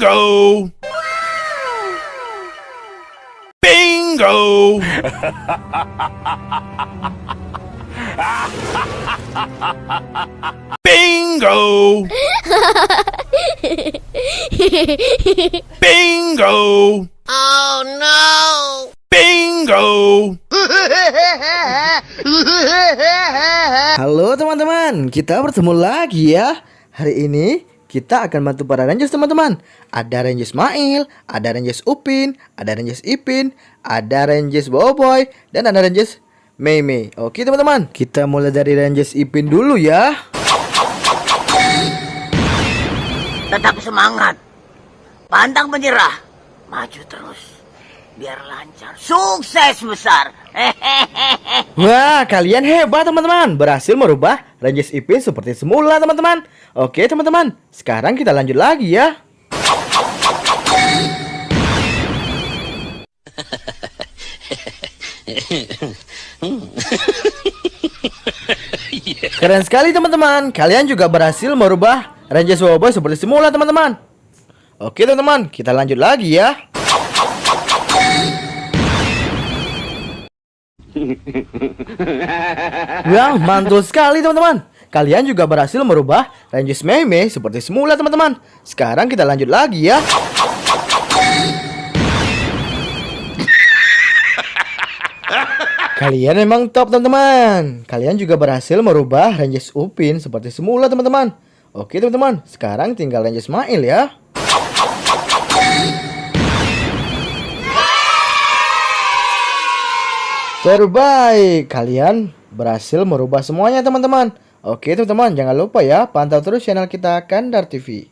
Bingo! Bingo! Bingo! Bingo! Oh no! Bingo! Halo teman-teman, kita bertemu lagi ya. Hari ini kita akan bantu para Rangers teman-teman. Ada Rangers Mail, ada Rangers Upin, ada Rangers Ipin, ada Rangers Boboiboy, dan ada Rangers Mei. Oke teman-teman, kita mulai dari Rangers Ipin dulu ya. Tetap semangat. Pantang menyerah. Maju terus. Biar lancar. Sukses besar. Wah, kalian hebat teman-teman. Berhasil merubah Rangers Ipin seperti semula teman-teman. Oke teman-teman, sekarang kita lanjut lagi ya. Keren sekali teman-teman. Kalian juga berhasil merubah Rangers Boboiboy seperti semula teman-teman. Oke teman-teman, kita lanjut lagi ya. Wah, mantul sekali teman-teman. Kalian juga berhasil merubah Rangers Mei seperti semula teman-teman. Sekarang kita lanjut lagi ya. Kalian memang top teman-teman. Kalian juga berhasil merubah Rangers Upin seperti semula teman-teman. Oke teman-teman, sekarang tinggal Rangers Mail ya. Terbaik, kalian berhasil merubah semuanya teman-teman. Oke teman-teman, jangan lupa ya pantau terus channel kita Kandar TV.